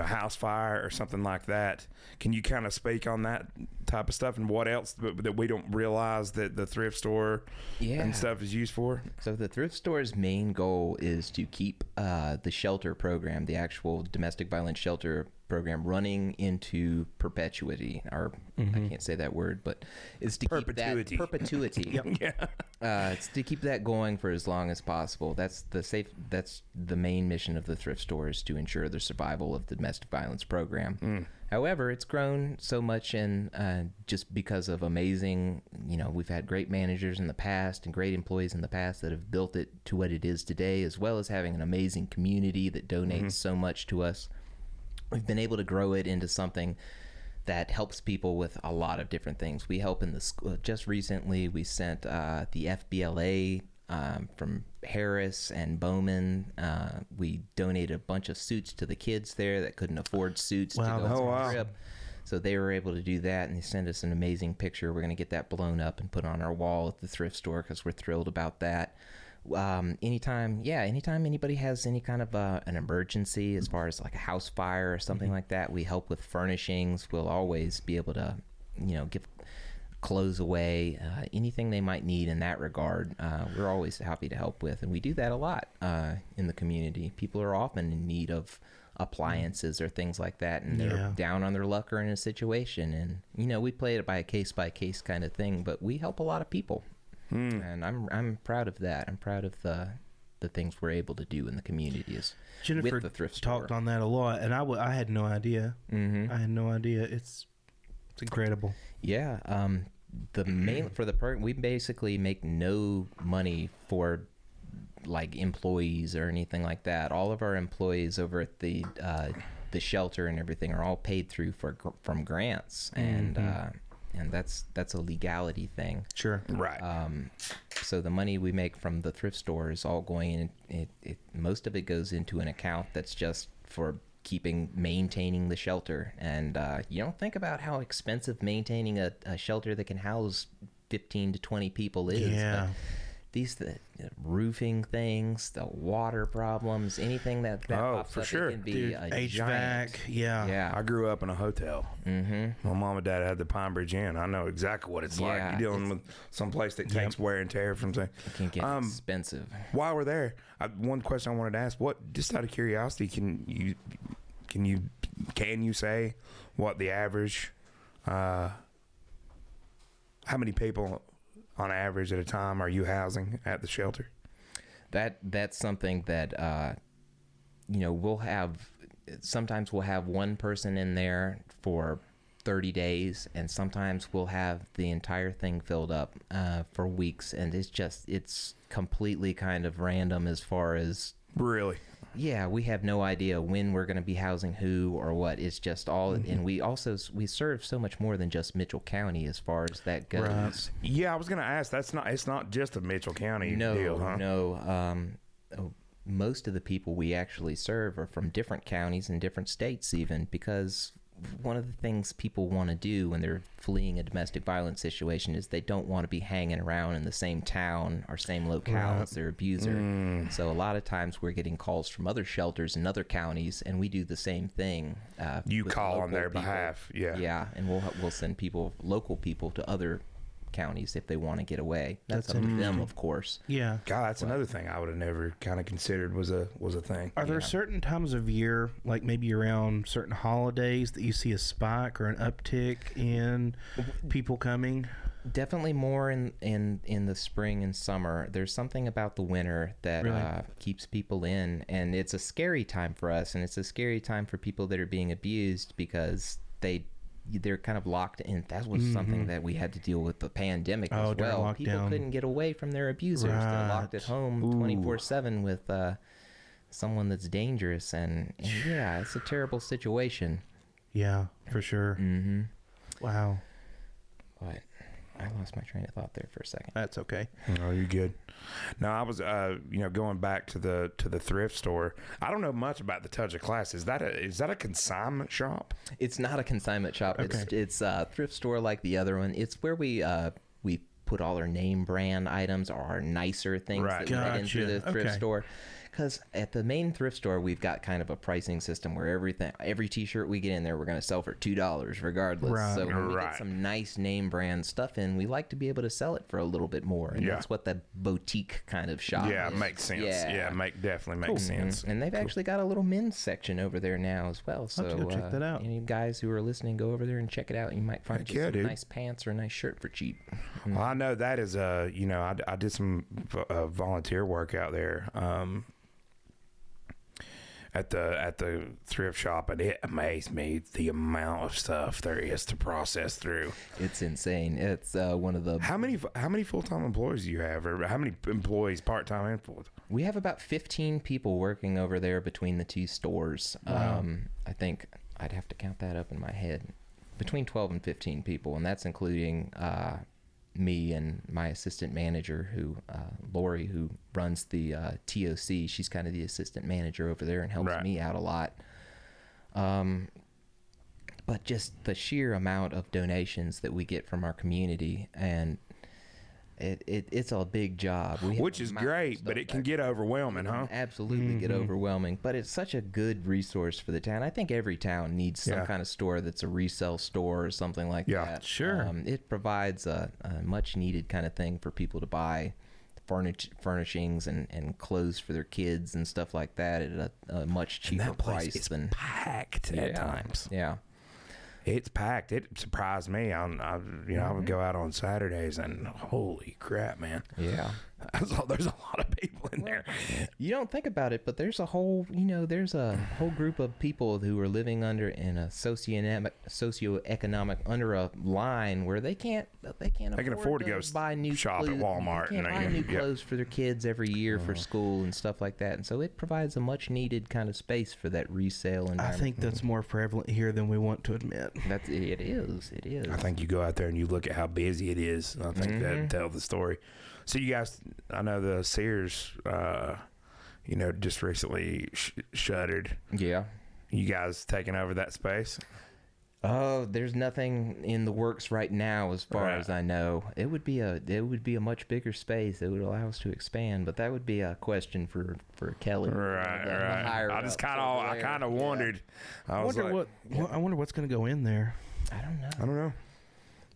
house fire or something like that. Can you kind of speak on that type of stuff and what else that we don't realize that the thrift store and stuff is used for? So the thrift store's main goal is to keep the shelter program, the actual domestic violence shelter program, running into perpetuity. Or I can't say that word, but it's to Perpetuity. keep that perpetuity. Yep. Yeah. It's to keep that going for as long as possible. That's the main mission of the thrift store, is to ensure the survival of the domestic violence program. However, it's grown so much, and just because of amazing, we've had great managers in the past and great employees in the past that have built it to what it is today, as well as having an amazing community that donates so much to us. We've been able to grow it into something that helps people with a lot of different things. We help in the school. Just recently, we sent the FBLA from Harris and Bowman. We donated a bunch of suits to the kids there that couldn't afford suits to go on the trip. So they were able to do that, and they sent us an amazing picture. We're going to get that blown up and put on our wall at the thrift store because we're thrilled about that. Anytime anybody has any kind of an emergency, as far as like a house fire or something like that, we help with furnishings. We'll always be able to, give clothes away, anything they might need in that regard. We're always happy to help with, and we do that a lot in the community. People are often in need of appliances or things like that, and they're down on their luck or in a situation, and we play it by a case kind of thing, but we help a lot of people. And I'm proud of that. I'm proud of the things we're able to do in the communities. Jennifer with the thrift store. talked on that a lot, and I had no idea. I had no idea. It's incredible. Yeah. The main for the program, we basically make no money for like employees or anything like that. All of our employees over at the shelter and everything are all paid through from grants, and that's a legality thing. Sure. Right. So the money we make from the thrift store is all going in. Most of it goes into an account that's just for maintaining the shelter. And you don't think about how expensive maintaining a shelter that can house 15 to 20 people is. Yeah. But these roofing things, the water problems, anything that pops for up, sure. it can be Dude, a HVAC. giant. Yeah. I grew up in a hotel. My mom and dad had the Pine Bridge Inn. I know exactly what it's like. Yeah, You're dealing with some place that takes wear and tear from things. It can get expensive. While we're there, one question I wanted to ask: just out of curiosity, can you say what the average? How many people on average at a time are you housing at the shelter? That's something that sometimes we'll have one person in there for 30 days, and sometimes we'll have the entire thing filled up for weeks, and it's completely kind of random as far as... Really? Yeah, we have no idea when we're going to be housing who or what. It's just all, and we serve so much more than just Mitchell County as far as that goes. Right. Yeah, I was going to ask. It's not just a Mitchell County deal, huh? No. Most of the people we actually serve are from different counties and different states, even, because one of the things people want to do when they're fleeing a domestic violence situation is they don't want to be hanging around in the same town or same locale as their abuser. So a lot of times we're getting calls from other shelters in other counties, and we do the same thing. You with call on local their people. behalf, yeah. Yeah, and we'll send local people to other counties if they want to get away. That's up to them, of course. Yeah. God, that's another thing I would have never kind of considered was a thing. Are there certain times of year, like maybe around certain holidays, that you see a spike or an uptick in people coming? Definitely more in the spring and summer. There's something about the winter that Really? Keeps people in, and it's a scary time for us, and it's a scary time for people that are being abused because they're kind of locked in. That was something that we had to deal with the pandemic as during well. lockdown. People couldn't get away from their abusers. They're locked at home 24/7 with someone that's dangerous, and yeah, it's a terrible situation. Yeah, for sure. Mm-hmm. Wow. But I lost my train of thought there for a second. That's okay. Oh, you're good. No, I was, going back to the thrift store. I don't know much about the Touch of Class. Is that a consignment shop? It's not a consignment shop. Okay. It's a thrift store like the other one. It's where we put all our name brand items or our nicer things Right. that we get into Gotcha. the thrift Okay. store. Because at the main thrift store, we've got kind of a pricing system where every T-shirt we get in there, we're going to sell for $2 regardless. Right. So when we Right. get some nice name brand stuff in, we like to be able to sell it for a little bit more. And Yeah. that's what the boutique kind of shop Yeah, is. makes sense. Yeah, definitely makes Mhm. sense. And they've actually got a little men's section over there now as well. So have to go check that out. Any guys who are listening, go over there and check it out. You might find Heck just yeah, some dude. nice pants or a nice shirt for cheap. Well, I know that is I did some volunteer work out there at the thrift shop, and it amazed me the amount of stuff there is to process through. It's insane. It's one of the... How many full-time employees do you have, or how many employees part-time and full? We have about 15 people working over there between the two stores. Wow. I think I'd have to count that up in my head. Between 12 and 15 people, and that's including me and my assistant manager, Lori, who runs the TOC. She's kind of the assistant manager over there and helps Right. me out a lot. But just the sheer amount of donations that we get from our community, and it's a big job. Which is great, but it can get overwhelming, huh? Absolutely get overwhelming, but it's such a good resource for the town. I think every town needs some Yeah. kind of store that's a resale store or something like Yeah. that. Sure. It provides a much needed kind of thing for people to buy furnishings and clothes for their kids and stuff like that at a much cheaper That place price is than packed at times. Yeah. It's packed. It surprised me. I would go out on Saturdays, and holy crap, man! Yeah. There's a lot of people in there. You don't think about it, but there's a whole group of people who are living under socioeconomic under a line where they can't afford to go buy new shop at clothes. Walmart They can't and buy new yeah. clothes for their kids every year for school and stuff like that, and so it provides a much needed kind of space for that resale environment. I think that's more prevalent here than we want to admit. It is. I think you go out there and you look at how busy it is. I think that tell the story. So you guys, I know the Sears, just recently shuttered. Yeah. You guys taking over that space? Oh, there's nothing in the works right now, as far Right. as I know. It would be a much bigger space. It would allow us to expand, but that would be a question for Kelly. Right. I just kind of wondered. I was like, I wonder what's going to go in there. I don't know. I don't know.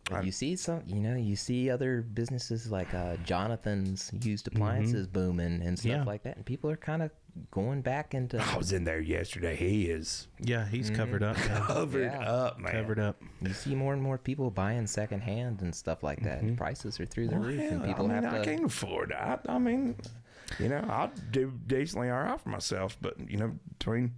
But you see other businesses like Jonathan's used appliances booming and stuff Yeah. like that, and people are kind of going back into I was in there yesterday. He is Yeah, he's covered up. now. covered up, man. Covered up. You see more and more people buying secondhand and stuff like that. Prices are through the roof, and Hell, people have I to. can't afford that. I mean, I'll do decently all right for myself. But, between,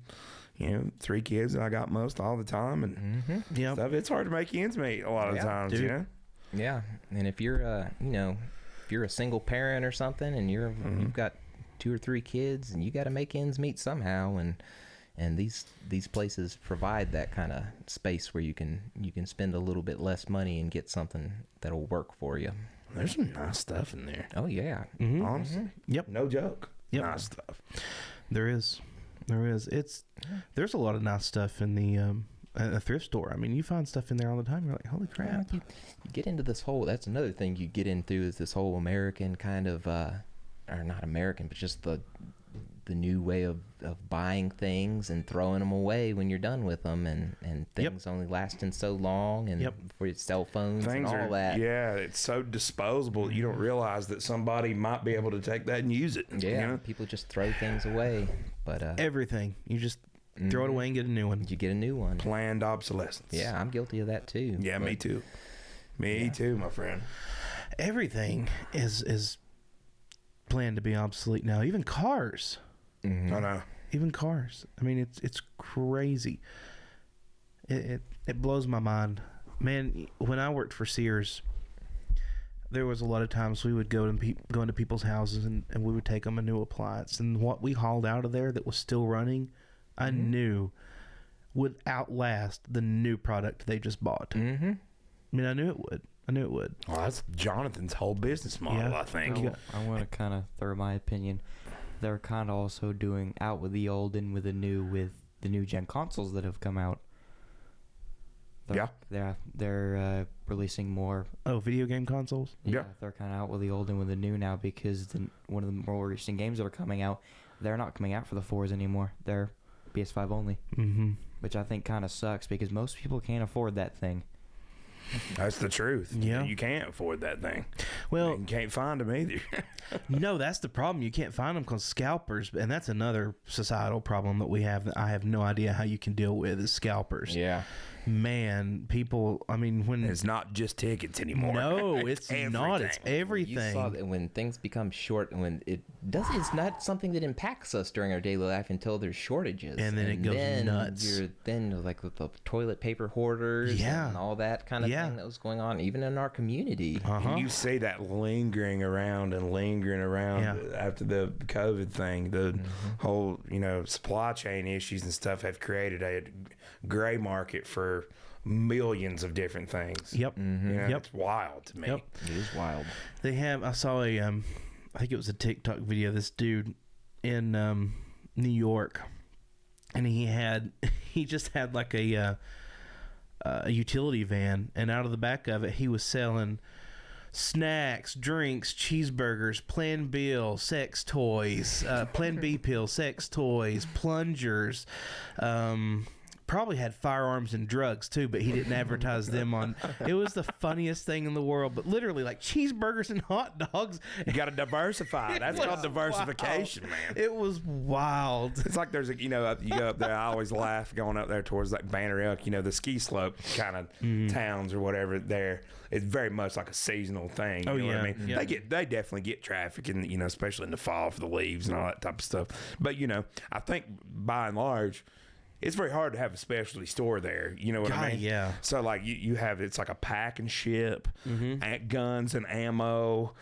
3 kids that I got most all the time and stuff, it's hard to make ends meet a lot of times, dude. Yeah. And if you're, if you're a single parent or something and you've got 2 or 3 kids and you got to make ends meet somehow, and these places provide that kind of space where you can spend a little bit less money and get something that'll work for you. There's some nice stuff in there. Oh yeah. Honestly. Yep. No joke. Yep. Nice stuff. There is. There's a lot of nice stuff in the a thrift store. I mean, you find stuff in there all the time. You're like, holy crap. You get into this whole, that's another thing you get into, is this whole American kind of, or not American, but just the new way of buying things and throwing them away when you're done with them, and things only lasting so long, and for your cell phones and all that. Yeah, it's so disposable. You don't realize that somebody might be able to take that and use it. Yeah, people just throw things away. But everything. You just throw it away and get a new one. You get a new one. Planned obsolescence. Yeah, I'm guilty of that too. Yeah, me too. Me too, my friend. Everything is planned to be obsolete now. Even cars. I know. Even cars. I mean, it's crazy. It blows my mind, man. When I worked for Sears, there was a lot of times we would go into people's houses and we would take them a new appliance, and what we hauled out of there that was still running, I knew would outlast the new product they just bought. I mean, I knew it would. Well, that's Jonathan's whole business model, I think. I want to kind of throw my opinion. They're kind of also doing out with the old and with the new gen consoles that have come out. They're releasing more. Oh, video game consoles? Yeah. They're kind of out with the old and with the new now, because one of the more recent games that are coming out, they're not coming out for the 4s anymore. They're PS5 only. Which I think kind of sucks, because most people can't afford that thing. That's the truth. Yeah. You can't afford that thing. Well, you can't find them either. No, that's the problem. You can't find them because scalpers, and that's another societal problem that we have that I have no idea how you can deal with, is scalpers. Yeah. Man, people, I mean, when... It's not just tickets anymore. No, it's not. It's everything. You saw that when things become short, and when it's not something that impacts us during our daily life until there's shortages. And then it goes nuts. Then like with the toilet paper hoarders and all that kind of thing that was going on, even in our community. And you see that lingering around after the COVID thing. The whole, supply chain issues and stuff have created a gray market for millions of different things. It's wild to me. Yep. It is wild. They have, I saw I think it was a TikTok video of this dude in New York, and he just had like a utility van, and out of the back of it he was selling snacks, drinks, cheeseburgers, Plan B sex toys, Plan B pill sex toys, plungers, probably had firearms and drugs too, but he didn't advertise them on. It was the funniest thing in the world, but literally like cheeseburgers and hot dogs. You got to diversify. That's called diversification, man. It was wild. It's like there's you go up there. I always laugh going up there towards like Banner Elk, the ski slope kind of towns or whatever there. It's very much like a seasonal thing. You know what I mean? Yeah. They definitely get traffic, and especially in the fall for the leaves and all that type of stuff. But I think by and large, it's very hard to have a specialty store there. You know what I mean? Yeah. So like you have, it's like a pack and ship, guns and ammo,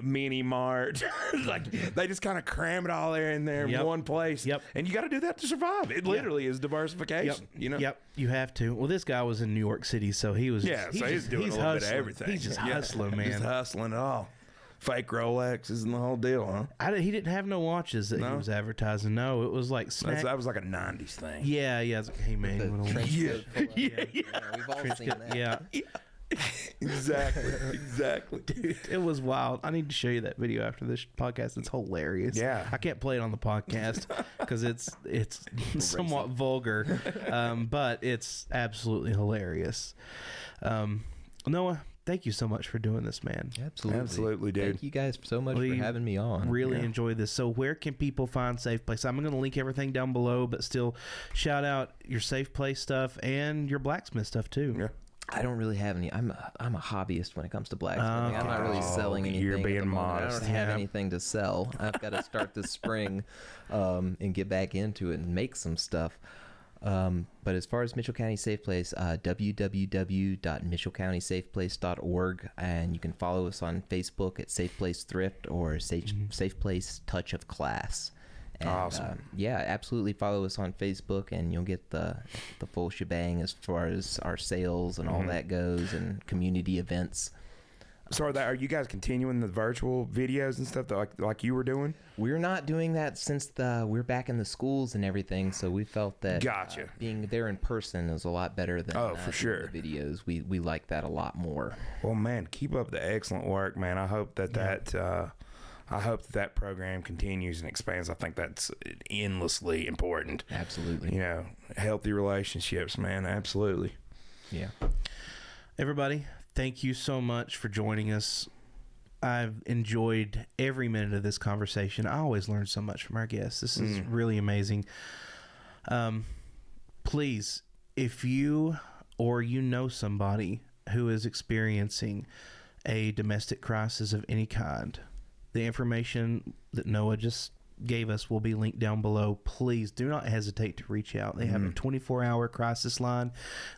mini mart. Like they just kind of cram it all there in one place. Yep. And you got to do that to survive. It literally is diversification. Yep. You have to. Well, this guy was in New York City, so he was. Yeah. He's doing a little bit of everything. He's just hustling, man. Just hustling it all. Fake Rolexes and the whole deal, huh? He didn't have no watches that he was advertising. No, it was like snacks. That was like a 90s thing. Yeah. It's like, hey, man. We've all seen that. Yeah. Exactly. Dude, it was wild. I need to show you that video after this podcast. It's hilarious. Yeah. I can't play it on the podcast because it's somewhat vulgar, but it's absolutely hilarious. Noah, thank you so much for doing this, man. Absolutely, dude. Thank you guys so much for having me on. Really enjoyed this. So where can people find SafePlace? I'm going to link everything down below, but still shout out your SafePlace stuff and your blacksmith stuff too. Yeah. I don't really have any. I'm a hobbyist when it comes to blacksmithing. I'm not really selling anything. You're at the being moment. modest. I don't have anything to sell. I've got to start this spring and get back into it and make some stuff. But as far as Mitchell County Safe Place, www.mitchellcountysafeplace.org, and you can follow us on Facebook at SafePlace Thrift or SafePlace Touch of Class. And, Awesome. Yeah, absolutely follow us on Facebook, and you'll get the full shebang as far as our sales and all that goes, and community events. So are you guys continuing the virtual videos and stuff that like you were doing? We're not doing that since we're back in the schools and everything, so we felt that Gotcha. Being there in person is a lot better than for sure. the videos. We like that a lot more. Well, man, keep up the excellent work, man. I hope that program continues and expands. I think that's endlessly important. Absolutely. You know, healthy relationships, man. Absolutely. Yeah. Everybody, thank you so much for joining us. I've enjoyed every minute of this conversation. I always learn so much from our guests. This is really amazing. Please, if you or you know somebody who is experiencing a domestic crisis of any kind, the information that Noah just gave us will be linked down below. Please do not hesitate to reach out. They have a 24-hour crisis line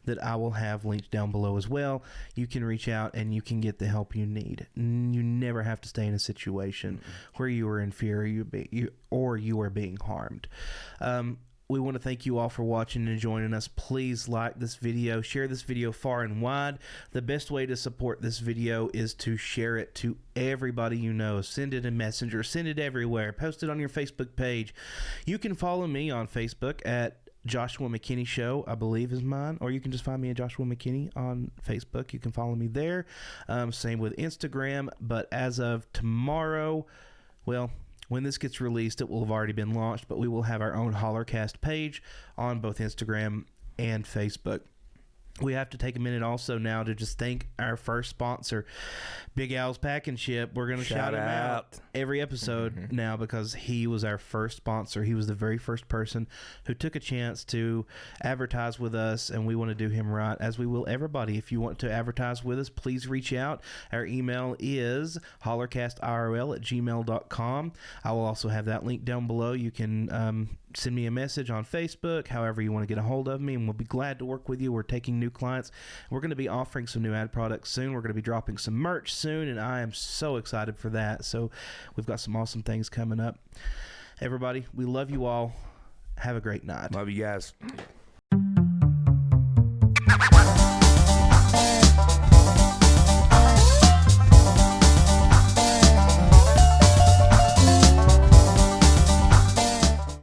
that I will have linked down below as well. You can reach out and you can get the help you need. You never have to stay in a situation where you are in fear or you are being harmed. We want to thank you all for watching and joining us. Please like this video, share this video far and wide. The best way to support this video is to share it to everybody you know. Send it in Messenger, send it everywhere, post it on your Facebook page. You can follow me on Facebook at Joshua McKinney Show, I believe is mine, or you can just find me at Joshua McKinney on Facebook. You can follow me there. Same with Instagram, but as of tomorrow, well, when this gets released, it will have already been launched, but we will have our own Hollercast page on both Instagram and Facebook. We have to take a minute also now to just thank our first sponsor, Big Al's Pack and Ship. We're going to shout him out every episode now because he was our first sponsor. He was the very first person who took a chance to advertise with us, and we want to do him right, as we will everybody. If you want to advertise with us, please reach out. Our email is hollercastirl@gmail.com. I will also have that link down below. You can send me a message on Facebook, however you want to get a hold of me, and we'll be glad to work with you. We're taking new clients. We're going to be offering some new ad products soon. We're going to be dropping some merch soon, and I am so excited for that. So we've got some awesome things coming up. Everybody, we love you all. Have a great night. Love you guys.